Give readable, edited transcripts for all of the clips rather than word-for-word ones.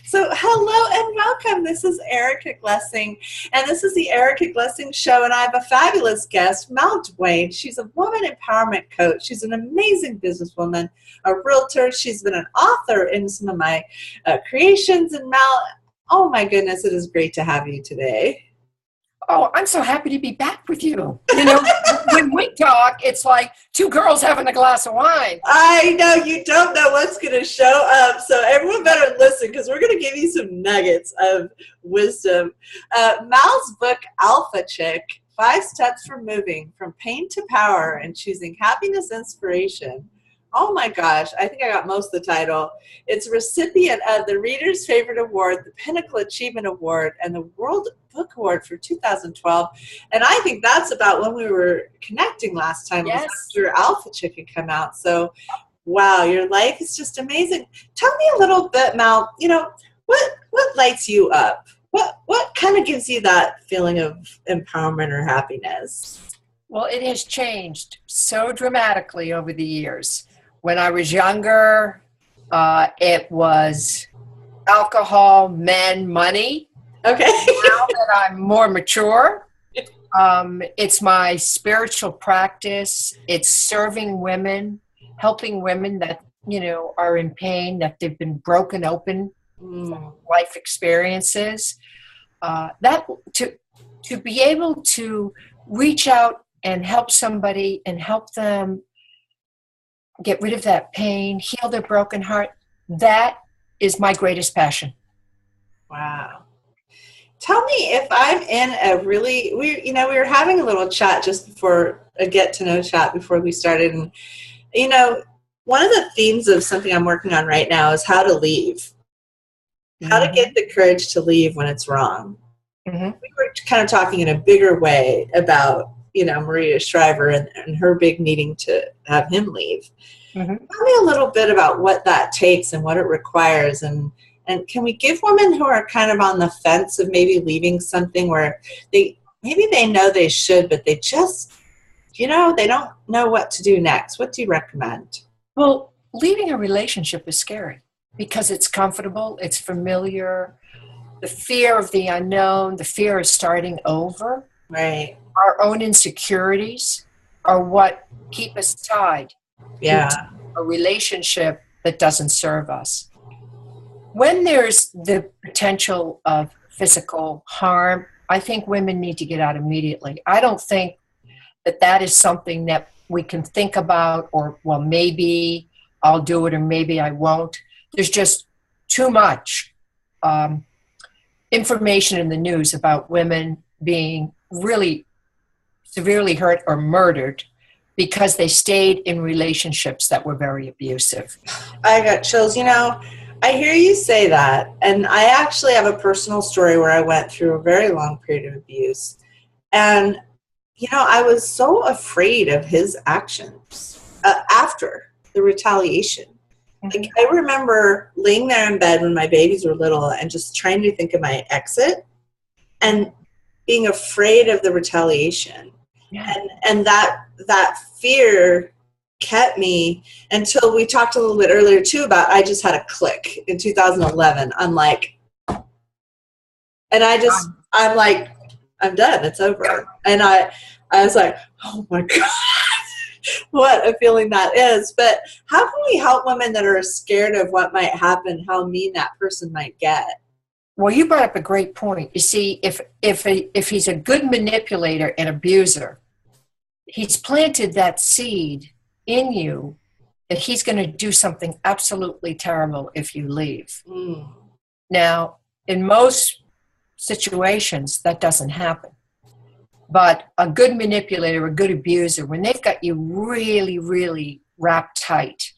So, hello and welcome. This is Erica Glessing, and this is the Erica Glessing Show, and I have a fabulous guest, Duane. She's a woman empowerment coach. She's an amazing businesswoman, a realtor. She's been an author in some of my creations, and oh my goodness, it is great to have you today. Oh, I'm so happy to be back with you. You know, when we talk, it's like two girls having a glass of wine. I know you don't know what's going to show up, so everyone better listen because we're going to give you some nuggets of wisdom. Mal's book, Alpha Chick, 5 Steps for Moving from Pain to Power and Choosing Happiness Inspiration. Oh my gosh, I think I got most of the title. It's a recipient of the Reader's Favorite Award, the Pinnacle Achievement Award, and the World Book Award for 2012. And I think that's about when we were connecting last time. Yes. After Alpha Chick had come out. So, wow, your life is just amazing. Tell me a little bit, Mal, what lights you up? What kind of gives you that feeling of empowerment or happiness? Well, it has changed so dramatically over the years. When I was younger, it was alcohol, men, money. Okay. Now that I'm more mature, it's my spiritual practice. It's serving women, helping women that, are in pain, that they've been broken open from life experiences. That to be able to reach out and help somebody and help them get rid of that pain, heal their broken heart, that is my greatest passion. Wow. Tell me if I'm in a really, we were having a little chat just before, a get-to-know chat before we started. And, one of the themes of something I'm working on right now is how to leave. How to get the courage to leave when it's wrong. Mm-hmm. We were kind of talking in a bigger way about Maria Shriver and her big needing to have him leave. Mm-hmm. Tell me a little bit about what that takes and what it requires. And can we give women who are kind of on the fence of maybe leaving something where they know they should, but they just, they don't know what to do next? What do you recommend? Well, leaving a relationship is scary because it's comfortable, it's familiar, the fear of the unknown, the fear of starting over. Right. Our own insecurities are what keep us tied to a relationship that doesn't serve us. When there's the potential of physical harm, I think women need to get out immediately. I don't think that is something that we can think about or, well, maybe I'll do it or maybe I won't. There's just too much information in the news about women being really severely hurt or murdered because they stayed in relationships that were very abusive. I got chills. I hear you say that, and I actually have a personal story where I went through a very long period of abuse. And, I was so afraid of his actions after the retaliation. Like, I remember laying there in bed when my babies were little and just trying to think of my exit and being afraid of the retaliation. Yeah. And that fear kept me until we talked a little bit earlier too about I just had a click in 2011. I'm like, I'm done. It's over. And I was like, oh my God, what a feeling that is. But how can we help women that are scared of what might happen, how mean that person might get? Well, you brought up a great point. You see, if he's a good manipulator and abuser, he's planted that seed in you that he's going to do something absolutely terrible if you leave. Now, in most situations, that doesn't happen. But a good manipulator, a good abuser, when they've got you really, really wrapped tight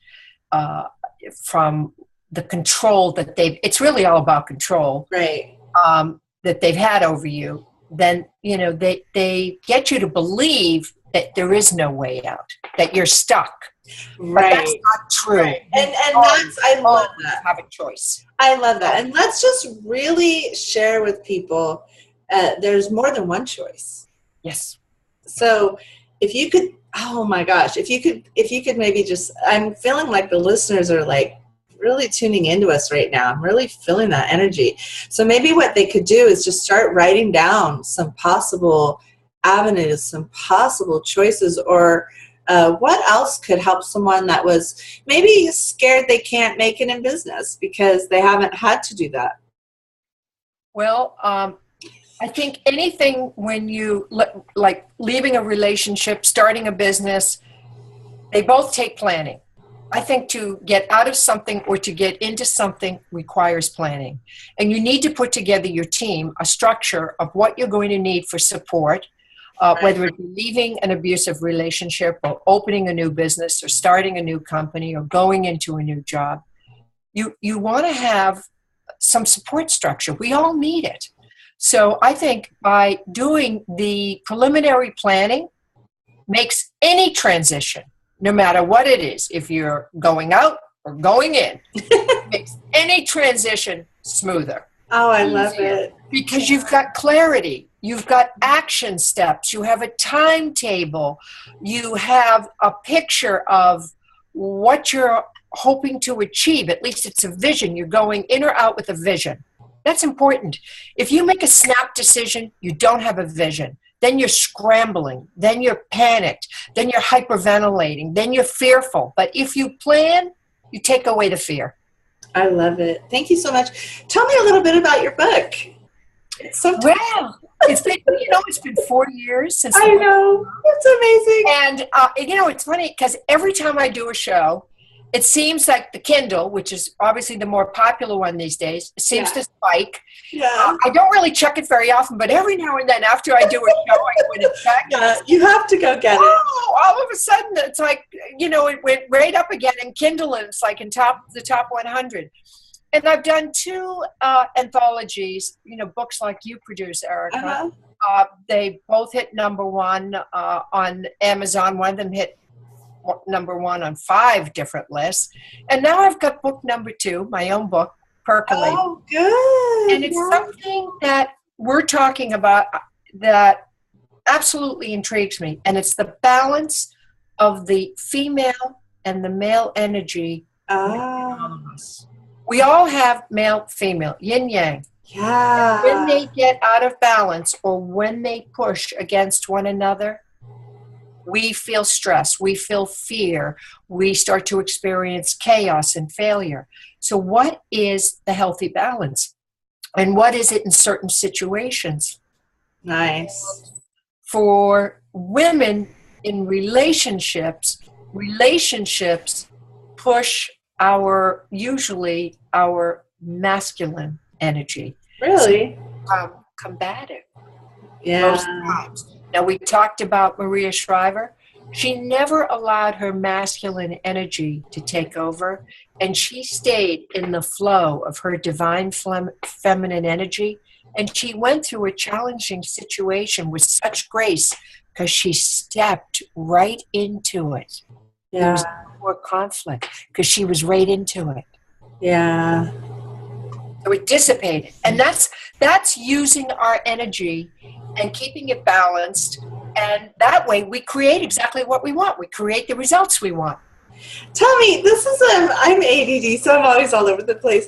from the control that it's really all about control, right? That they've had over you, then, they get you to believe that there is no way out, that you're stuck. Right. But that's not true. Right. And that's, I love that. Have a choice. I love that. And let's just really share with people, there's more than one choice. Yes. So if you could, oh my gosh, if you could maybe just, I'm feeling like the listeners are like really tuning into us right now. I'm really feeling that energy. So maybe what they could do is just start writing down some possible avenues, some possible choices, or what else could help someone that was maybe scared they can't make it in business because they haven't had to do that. Well, I think anything when you, like leaving a relationship, starting a business, they both take planning. I think to get out of something or to get into something requires planning. And you need to put together your team, a structure of what you're going to need for support, whether it be leaving an abusive relationship or opening a new business or starting a new company or going into a new job. You want to have some support structure. We all need it. So I think by doing the preliminary planning makes any transition, no matter what it is, if you're going out or going in, makes any transition smoother. Oh, I love it. Because you've got clarity, you've got action steps, you have a timetable, you have a picture of what you're hoping to achieve. At least it's a vision. You're going in or out with a vision. That's important. If you make a snap decision, you don't have a vision. Then you're scrambling. Then you're panicked. Then you're hyperventilating. Then you're fearful. But if you plan, you take away the fear. I love it. Thank you so much. Tell me a little bit about your book. It's so well, it's been 4 years since I know. It's amazing. And it's funny because every time I do a show, it seems like the Kindle, which is obviously the more popular one these days, seems to spike. Yeah. I don't really check it very often, but every now and then after I do a show, I go in and check. Yeah, you have to go get it. All of a sudden, it's like, it went right up again in Kindle, and it's like in the top 100. And I've done 2 anthologies, books like you produce, Erica. Uh-huh. They both hit #1 on Amazon. One of them hit #1 on 5 different lists. And now I've got book #2, my own book, Percolate. Oh, good. And it's something that we're talking about that absolutely intrigues me. And it's the balance of the female and the male energy. We all have male, female, yin yang. Yeah. And when they get out of balance or when they push against one another, we feel stress, we feel fear, we start to experience chaos and failure. So what is the healthy balance? And what is it in certain situations? Nice. For women in relationships push usually our masculine energy. Really? Combative. Yeah. Most times. Now, we talked about Maria Shriver. She never allowed her masculine energy to take over, and she stayed in the flow of her divine feminine energy, and she went through a challenging situation with such grace because she stepped right into it. Yeah. There was no more conflict because she was right into it. Yeah. So it dissipated. And that's using our energy and keeping it balanced. And that way we create exactly what we want. We create the results we want. Tell me, I'm ADD, so I'm always all over the place.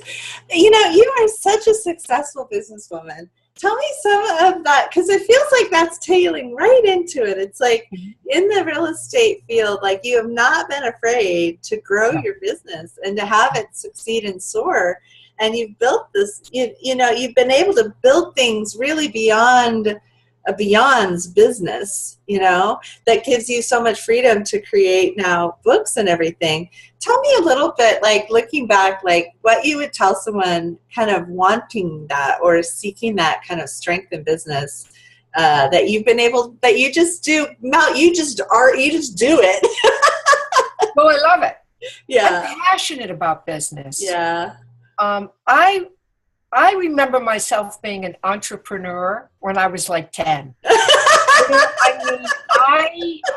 You are such a successful businesswoman. Tell me some of that, because it feels like that's tailing right into it. It's like in the real estate field, like you have not been afraid to grow your business and to have it succeed and soar. And you've built this, you've been able to build things really beyond a beyond's business, that gives you so much freedom to create now books and everything. Tell me a little bit, like looking back, like what you would tell someone kind of wanting that or seeking that kind of strength in business that you've been able, that you just do, you just do it. Well, I love it. Yeah. I'm passionate about business. Yeah. I remember myself being an entrepreneur when I was like 10.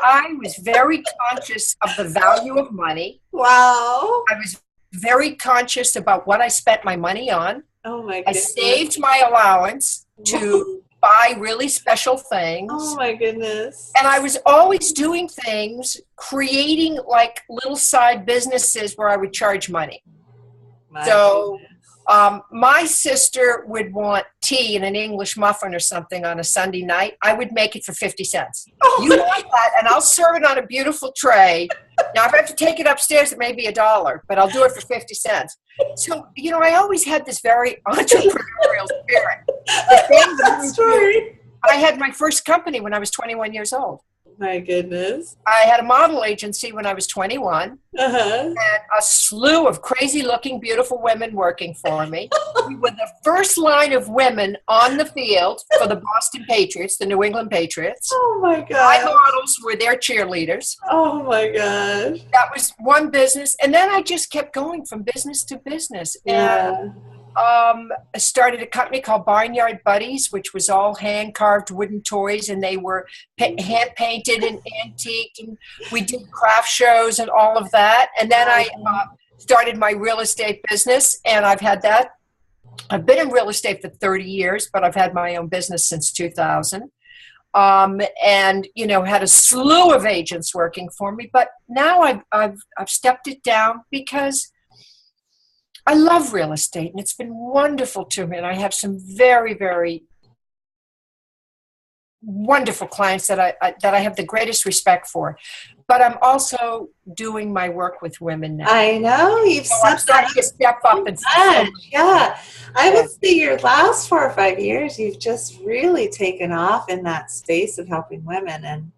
I was very conscious of the value of money. Wow. I was very conscious about what I spent my money on. Oh my goodness. I saved my allowance to buy really special things. Oh my goodness. And I was always doing things, creating like little side businesses where I would charge money. So my sister would want tea and an English muffin or something on a Sunday night. I would make it for 50 cents. Oh, You want that, and I'll serve it on a beautiful tray. Now, if I have to take it upstairs, it may be $1, but I'll do it for 50 cents. So, I always had this very entrepreneurial spirit. I had my first company when I was 21 years old. My goodness. I had a model agency when I was 21, and a slew of crazy-looking, beautiful women working for me. We were the first line of women on the field for the Boston Patriots, the New England Patriots. Oh, my God. My models were their cheerleaders. Oh, my gosh. That was one business. And then I just kept going from business to business. Yeah. And I started a company called Barnyard Buddies, which was all hand-carved wooden toys, and they were hand-painted and antiqued, and we did craft shows and all of that. And then I started my real estate business, and I've had that. I've been in real estate for 30 years, but I've had my own business since 2000. And had a slew of agents working for me, but now I've stepped it down because I love real estate, and it's been wonderful to me. And I have some very, very wonderful clients that I have the greatest respect for. But I'm also doing my work with women now. I know you've started to step up and yeah. I would say your last 4 or 5 years, you've just really taken off in that space of helping women, and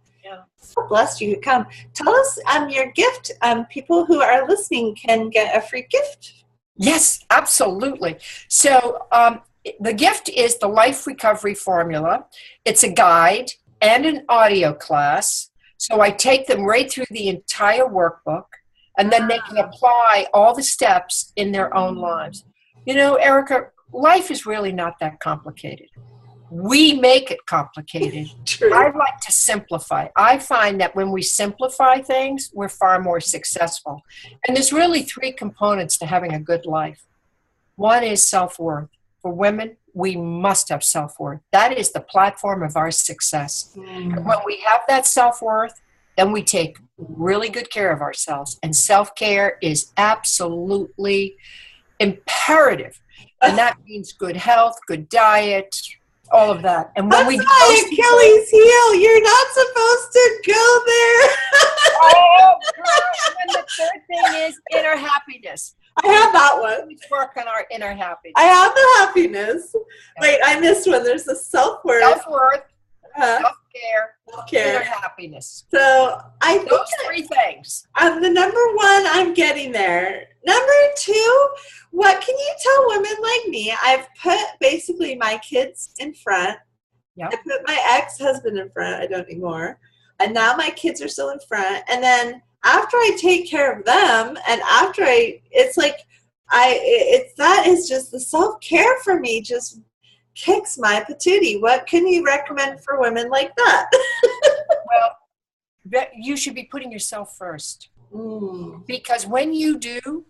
so blessed you could come. Tell us your gift. People who are listening can get a free gift. Yes, absolutely. So the gift is the Life Recovery Formula. It's a guide and an audio class. So I take them right through the entire workbook, and then they can apply all the steps in their own lives. Erica, life is really not that complicated. We make it complicated. True. I like to simplify. I find that when we simplify things, we're far more successful. And there's really 3 components to having a good life. One is self-worth. For women, we must have self-worth. That is the platform of our success. And when we have that self-worth, then we take really good care of ourselves. And self-care is absolutely imperative. And that means good health, good diet, all of that. And when That's my Achilles heel. You're not supposed to go there. Oh, girl. And the third thing is inner happiness. I have that one. We work on our inner happiness. I have the happiness. Wait, I missed one. There's the self-worth. Self-worth, self-care, inner happiness. So I think those 3 things. The number 1, I'm getting there. Number 2, what can you tell women like me? I've put basically my kids in front. Yep. I put my ex-husband in front. I don't anymore. And now my kids are still in front. And then after I take care of them, and after that is just the self-care for me just kicks my patootie. What can you recommend for women like that? Well, you should be putting yourself first. Because when you do,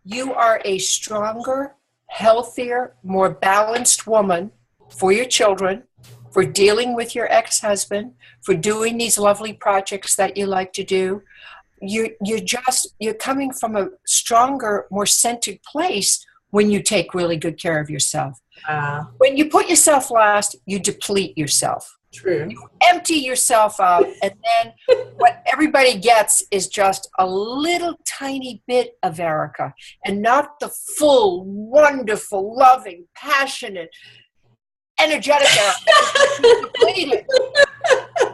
you are a stronger, healthier, more balanced woman for your children, for dealing with your ex-husband, for doing these lovely projects that you like to do. You're coming from a stronger, more centered place when you take really good care of yourself. When you put yourself last, you deplete yourself. True. You empty yourself out, and then what everybody gets is just a little tiny bit of Erica, and not the full, wonderful, loving, passionate, energetic Erica.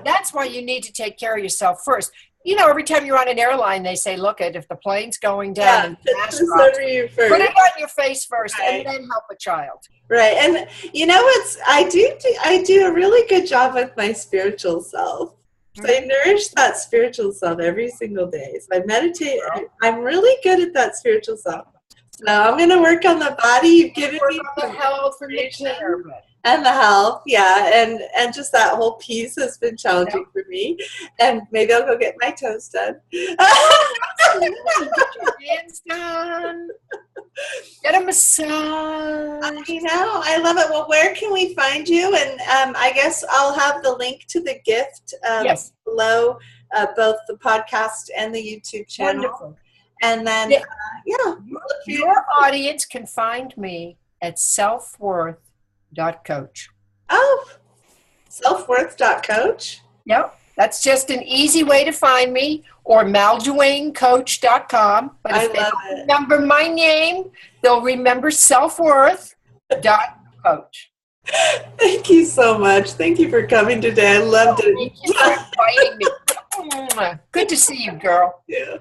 That's why you need to take care of yourself first. Every time you're on an airline, they say, look, if the plane's going down and the mask drops, put it on your face first, and then help a child. Right. And I do a really good job with my spiritual self. So I nourish that spiritual self every single day. So I meditate. I'm really good at that spiritual self. So I'm going to work on the body. You've given me the health and the care. And the health, and just that whole piece has been challenging for me. And maybe I'll go get my toes done. Get your hands done. Get a massage. I love it. Well, where can we find you? And I guess I'll have the link to the gift below both the podcast and the YouTube channel. Wonderful. And then, Yeah. yeah. Your audience can find me at selfworth.coach. Oh, selfworth.coach. Yep. That's just an easy way to find me, or malduanecoach.com. But I if they love don't it. remember my name, they'll remember selfworth.coach. Thank you so much. Thank you for coming today. I loved it. Thank you for inviting me. Good to see you, girl. Yeah.